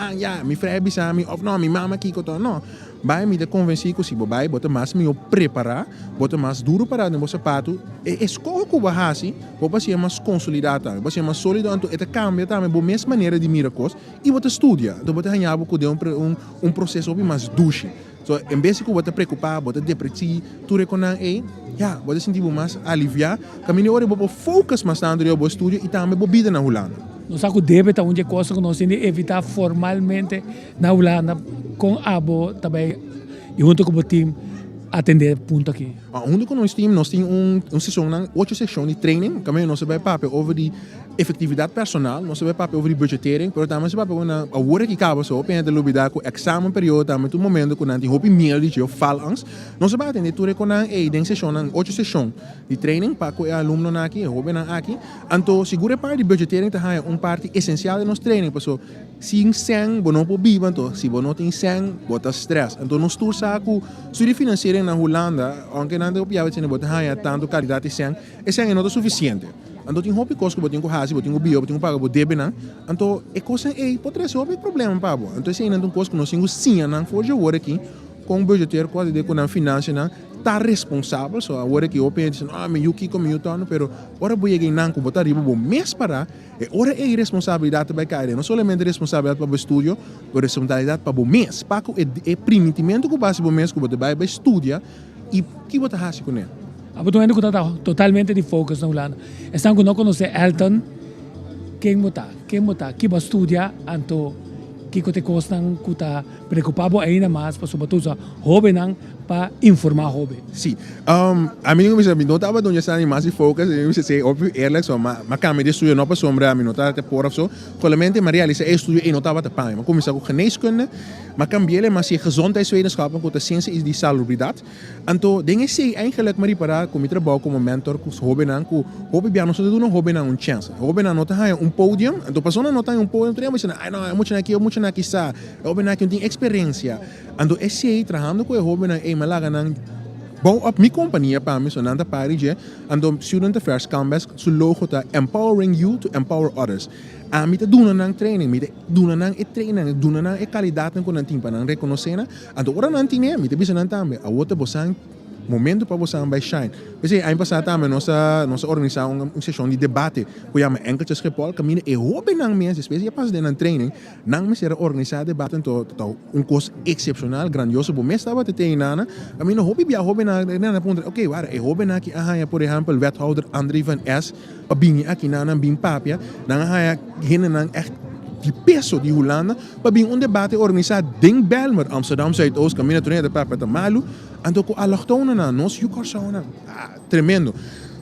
me frei bisa mi, ou não, mi mama aqui que não, vai me convencer que se você vai, você mais me preparar, você mais duro para no sapato, escolha que você faz, você é mais consolidado, você é mais sólido, então é cambia também, a mesma maneira de miracos e você estuda, então você ganha um processo mais duche. So, em vez de você preocupar, você depressir, tu reconhece, você sentir mais aliviar, caminho hora você focus mais tanto no estudo e também você vida na Holanda. Nós saco deve estar onde coisa que nós temos que evitar formalmente na Holanda com abo também e junto com o time atender ponto aqui. Junto com nós temos sessão, 8 sessões de training, caminho nós vai papel over de efetividade personal, nós vai papel over de budgetering, pero também se papel na a hora que acaba só, pensa de lubidar com exame período, também tu momento com nanti hopi meal de eu falans, nós vai atender tu recona den sessão, 8 sessões de training para com aluno na aqui, hopi na aqui, então segura parte de budgetering tá é parte essencial de nosso training, pessoal. Se sem bono po biba então, se bono tem sem, bota stress. Então nós tur saco, se de financeiro na Holanda, aunque nada o piava tinha bota haya tanto qualidade sem, esse é não suficiente. Então tem hopi coisa que botinho com hasi, botinho bio, botinho paga bo debena. Então é coisa pode ser hopi problema para bo. Então esse é não coisa que nós temos sim não for já hora aqui com o budgeteiro quase de com a finança não tá responsável, só a hora que eu penso, me yuki como eu tô, pero ora boia que não com botar riba bo mês para, ora é responsabilidade para cair, não somente responsabilidade para o estúdio, mas responsabilidade para o mês, para o primitimento que base o mês que você vai estudar e que você faz com ele. Habitualmente que está totalmente de foco na Holanda. Estão com não conhecer Elton, quem está, que vai estudar, então que te costam que está preocupado ainda mais para sobretudo jovem para informar jovem. Sim, a mim não estava onde está mais de focus, eu sei óbvio Alex, mas câmera de estudo não para sombra, a mim não estava por isso, solamente Maria Lisa estudo e não estava te pai, mas começou com geneeskunde, mas cambiei mas se gezondheidswetenschappen com a ciência e de salubridade, então dingen sei eigenlijk Maria para como trabalho como mentor com jovem com jovem bem não se dá jovem uma chance, jovem não tem podium, então pessoa não tem podium, tem mas não é muito aqui está, jovem aqui tem experiência, então esse aí trabalhando com jovem malaga nang bouw op mijn companhia para mim so nanda parige ando student affairs campus so logo ta empowering you to empower others a mita duna nang training mita duna nang training duna nang qualidade com nantim para nang reconhecer ando ora nantim mita bisa nang tambe a outra bosang momento para você vai shine. Você aí passado também nossa organizar uma sessão de debate, que chama enkeltjes Schiphol, caminho e hobby nang mês, especialmente pas de nang training, nang mês era organizar debate então coisa excepcional, grandioso, bom mês estava te tem nana, caminho hobby na ponto, ok, wara, hobby na aqui por exemplo, wethouder André van S, pabingi aqui nana bim papia, nang hina nang echt de peso de Holanda, para vir debate organizado em Belmer, Amsterdam, Zuidoost, caminho de de Papa de Malu, ando com allochtonen na nós e o corsauna, tremendo.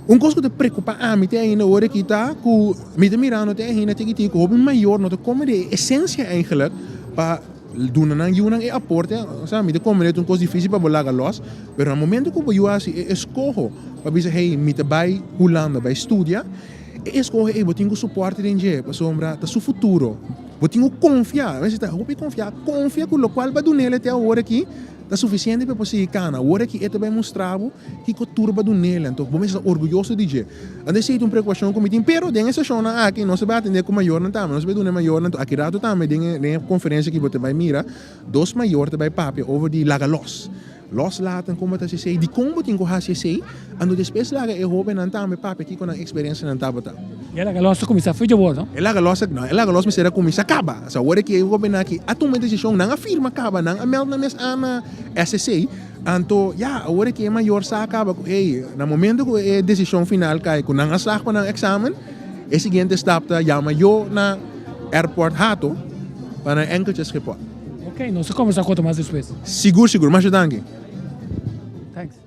Coisa que te preocupa me tem ainda hora que tá com me te mirando te ainda te que hobby maior, não te como de essência eigenlijk para doen na yunang aporte, sabe, me te como de coisa difícil para bolar los, mas no momento que eu assim escolho para dizer hey, me te vai Holanda, vai estudar. Escolhe, eu tenho suporte de gente, para sombra, tá seu futuro. Eu tenho confiar, você tá, eu confia com o qual vai donar até a hora aqui, tá suficiente para você cana. A hora que ele vai mostrar que a turba do nele, então vamos estar orgulhoso de gente. Ande sei uma preocupação com o pero tem essa chão aqui não se vai atender com maior não tá, não se vai donar maior não. Aqui rato também tem conferência que você vai mirar, dos maior te vai papi over die lagalos. Loslaten como dat ze zei, die combo tingo ha se sei, ando después laga e hoben antame papi aqui com a experiência na tabata. E ela gosta de começar a fazer o não? Ela gosta de ser comissão acaba. So, agora que eu vou bem aqui, a tomar decisão não a firma acaba, não a mel na mesa na SSA. Então, agora que é maior sa acaba, no momento que a decisão final cai, que não a slag para o examen, a seguinte etapa chama eu na airport hato para enkeltjes report. Ok, nós vamos conversar com mais depois. Seguro, mas danke. Thanks.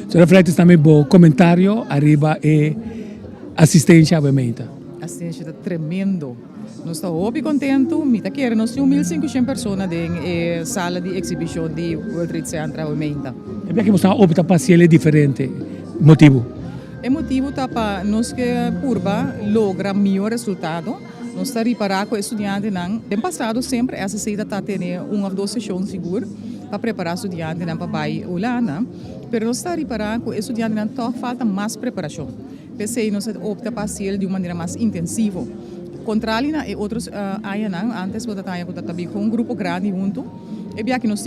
So, reflete também bom comentário arriba e assistência obviamente. Assistência está tremendo. Nós estamos muito contentes. Nós queremos 1.500 pessoas na sala de exibição de World Trade Center obviamente. E bem que você opta para ser diferente. Motivo? O motivo é para nós que curva logra melhor resultado. Nós estamos reparar com estudantes não. No passado sempre essa saída está tendo uma ou duas sessões seguras para preparar estudantes para ir a Holanda. Mas nós estamos reparar com estudantes não só falta mais preparação. Pensei nós opta para ser de uma maneira mais intensiva. Contrário e outros áreas antes você está também com um grupo grande junto. E bem que nós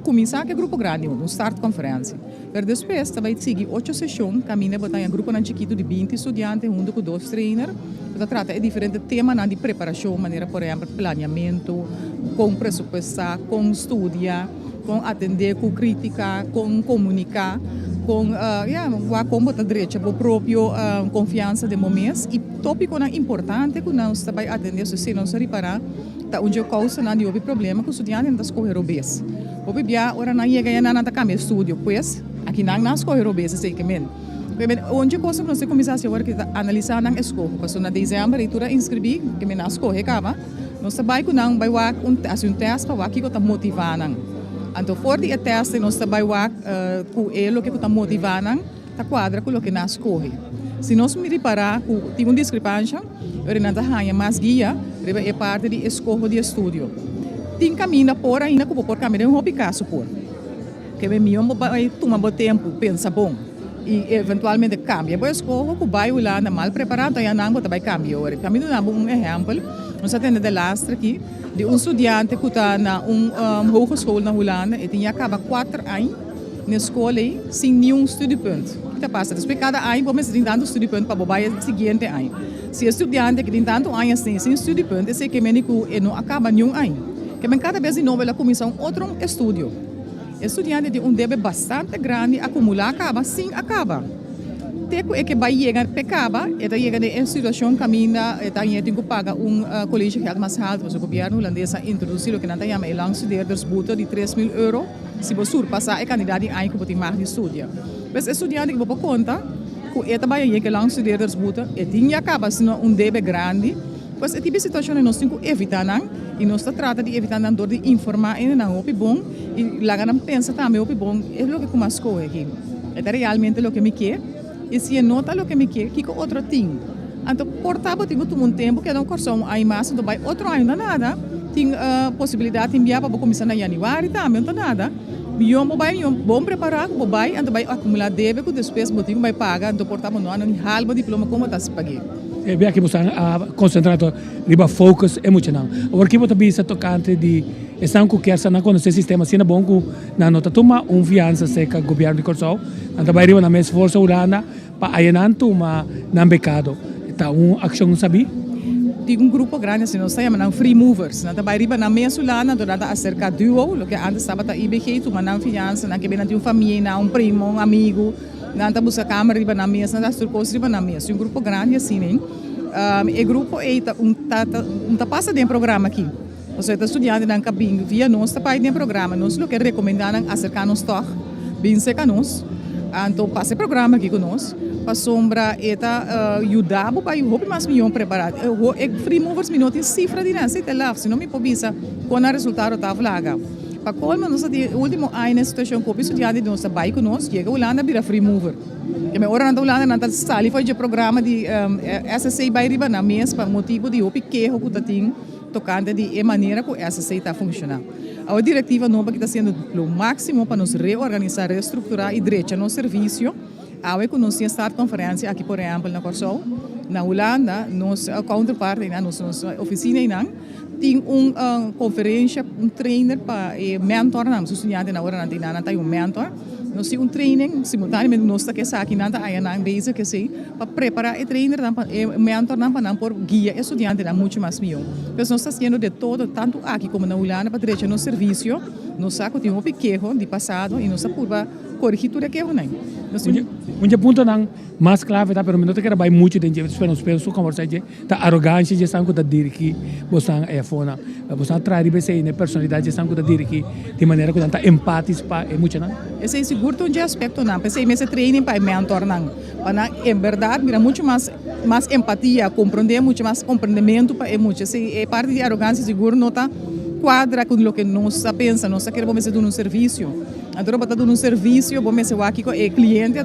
começamos com um grupo grande, start conferência. Mas depois também seguir 8 sessões, caminha botar um grupo chiquito de 20 estudantes junto com 2 trainers. Você trata de diferentes temas de preparação, maneira por exemplo, planeamento, com pressupostar, com estudar, com atender, com crítica, com comunicar, com como botar direito para a própria confiança de momentos. E tópico importante que nós também atender, se não se reparar, tá onde causa não houve problema com o estudante não escolher o bes. Houve bia ora não ia ganhar nada cambia estúdio, pois aqui não escolher o bes sei que men. Onde coisa nós começamos agora que analisar na escola, passou na dezembro leitura inscrevi que men escolher acaba. Nós vai com não vai um teste para aqui que está motivando. Então for de teste nós vai com ele que está motivando, tá quadra com o que nós escolhe. Se nós me reparar que tem uma discrepância, eu não tenho mais guia, é parte de escola de estudo. Tem caminho por ainda que por caminho um hobby caso por. Que é melhor vai tomar tempo, pensa bom e eventualmente cambia. Boa escola que vai lá mal preparado e não vai cambiar. Caminho é um exemplo. Nós temos de lastre aqui de um estudante que está na hogeschool na Holanda e tinha acaba 4 anos na escola sem nenhum estudioponto. Que passa? Depois cada ano vamos tentando estudioponto para o seguinte ano. Se o estudante que tem tanto anos sem estudioponto, sei que não acaba nenhum ano. Que cada vez de novo ela começa outro estudo. Estudante tem débito bastante grande, acumular acaba, sim acaba. Teco é que vai chegar pecaba, e daí chega em situação caminha, e daí tem que pagar colégio que é mais alto, mas o governo holandês introduzir o que não tem a lang studeerders boete de 3.000 euro, se você surpassar é candidato em ano que você mais de estudia. Mas estudante que você conta, que é também que lang studeerders boete, e tem acaba se não débito grande, pois é tipo de situação que nós temos que evitar não, e nós trata de evitar não de informar e não é bom, e lá não pensa também é bom, é o que começa aqui. É realmente o que me quer. E se nota o que me quer, que outro tem. Então, portável, tem um tempo que não corção a imagem do bairro, outro ano nada. Tem possibilidade de enviar para começar em janeiro também, não nada. Eu vou bom preparar, vou vai, então vai acumular débito, depois vou vai pagar, então portável não há halva diploma como está se pagar. É bem que você concentrado riba focus emocional. Agora que você bisa tocante de estão com que essa não conhece sistema sendo bom que na nota toma fiança seca governo de Corsol, então vai riba na mesa força Holanda para ayenan toma na mercado. Tá ação sabi? Tem grupo grande assim, nós chamamos free movers. Então vai riba na mesa Holanda, durante acerca duo, o que antes estava a IBG, toma na fiança, na que vem de uma família, um primo, um amigo. Nanta busca câmera riba na mesa, nanta surcos riba na mesa. Um grupo grande assim, né? E grupo tá passa de programa aqui. Você está estudando na cabine via nós tá de programa. Nós o que recomendamos acercar nos toque, bem seca nós. Então passa programa aqui conosco. Para sombra eta ajudar para o roupa mais melhor preparado. Eu free movers minutos em cifra de nada, se te lá, se não me pobisa, quando o resultado tá flaga. Para colma, nós temos o último ano na situação que o estudante de nossa bike conosco, chega a Holanda vira free mover. Que me ora na Holanda não sali foi de programa de SSA vai riba na mesa para motivo de o pequeno que tem tocante de maneira que essa SSA está funcionando. A diretiva nova que está sendo o máximo para nos reorganizar, reestruturar e direito no serviço. A que nós temos start conferência aqui por exemplo na Corsol, na Holanda, nossa counterpart na nossa oficina tem conferência, trainer para mentor, os estudantes na hora não tem um mentor, Nós temos training, simultaneamente nós estamos aqui na área na base que sei para preparar o trainer, mentor para por guia estudante da muito mais melhor. Então nós estamos fazendo de todo, tanto aqui como na Holanda, para direito no serviço, nós temos um pequeno de passado e nós estamos para corrigir tudo aquilo, né? Um ponto não mais clave tá, pero não te quero vai muito dentro dos pelos conversar de tá arrogância de sangue da diriki, você é fona, você traz de ser né personalidade de sangue da diriki, de maneira que tá empatis pa é muito não. Esse é seguro de aspecto não, pensei nesse training para mentor não, para em verdade mira muito mais empatia, compreender muito mais compreendimento para é muito, esse é parte de arrogância seguro não tá quadra com o que nós pensamos, nós queremos fazer um serviço. Então, para dar um serviço, vamos fazer aqui com o cliente,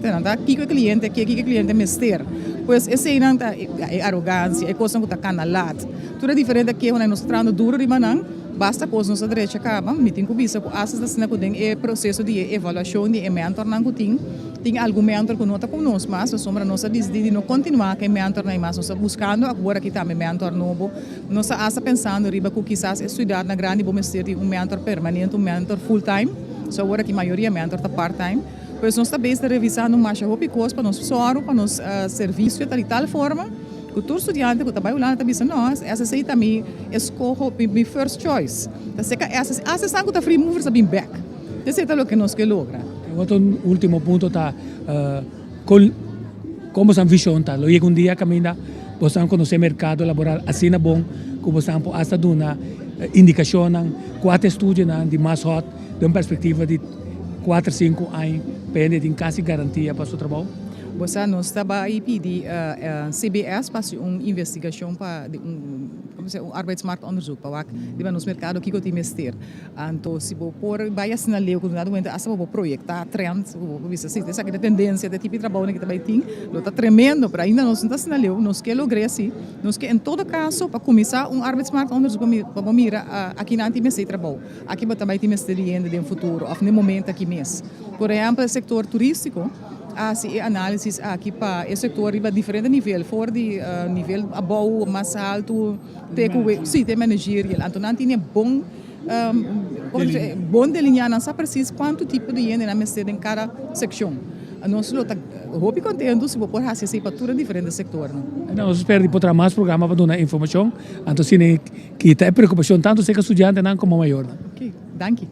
não tá? Aqui com o cliente mester. Pois esse não tá é arrogância, é coisa que está canalado. Tudo é diferente aqui, nós estamos trabalhando duro de manhã, basta coisa nossa direita acaba, me tem que ver com as das na que é processo de avaliação de mentor não tem algum mentor que não está conosco, mas nós somos nossa de não continuar com mentor nem mais, nós buscando agora que também mentor novo, nós está pensando riba que quizás estudar na grande vamos ter um mentor permanente, um mentor full time. So agora que a maioria mentor está part-time, pois nós estamos revisando mais coisas para nós soro, para nós serviço de tal forma que todo estudante que trabalha lá está dizendo, não, essa aí também escolho minha first choice. Essa sangue está free movers bem back. Esse é o que nós queremos lograr. Outro último ponto tá como são visão tá, lo um dia caminha, você conhecer mercado laboral assim é bom, que você hasta duna indicação, quatro estudos de mais hot de uma perspectiva de 4, 5 anos, pende tem quase garantia para o seu trabalho? Você não estava aí pedir CBS para uma investigação para um arbeidsmarktonderzoek para ver nos mercado que tem mester. Então se vou por vai assinar leu quando nada aguenta essa vou projetar trend, vou ver se essa que tendência de tipo de trabalho que também tem, lo está tremendo para ainda nós não assinar leu, nós quer lograr assim, nós quer em todo caso para começar um arbeidsmarktonderzoek para mirar aqui na tem mester trabalho, aqui também tem mester de futuro, ou no momento aqui mês. Por exemplo, o setor turístico assim análise aqui para esse setor riba diferente nível, for de nível above mais alto, tem managerial, então não tem bom delinear, não sabe preciso quanto tipo de gente na em cada seção. Nós estamos muito contentes se você fazer essa para diferentes setores. Nós esperamos encontrar mais programas para dar informação, então se que tem preocupação tanto se estudante como maior. Ok, danke.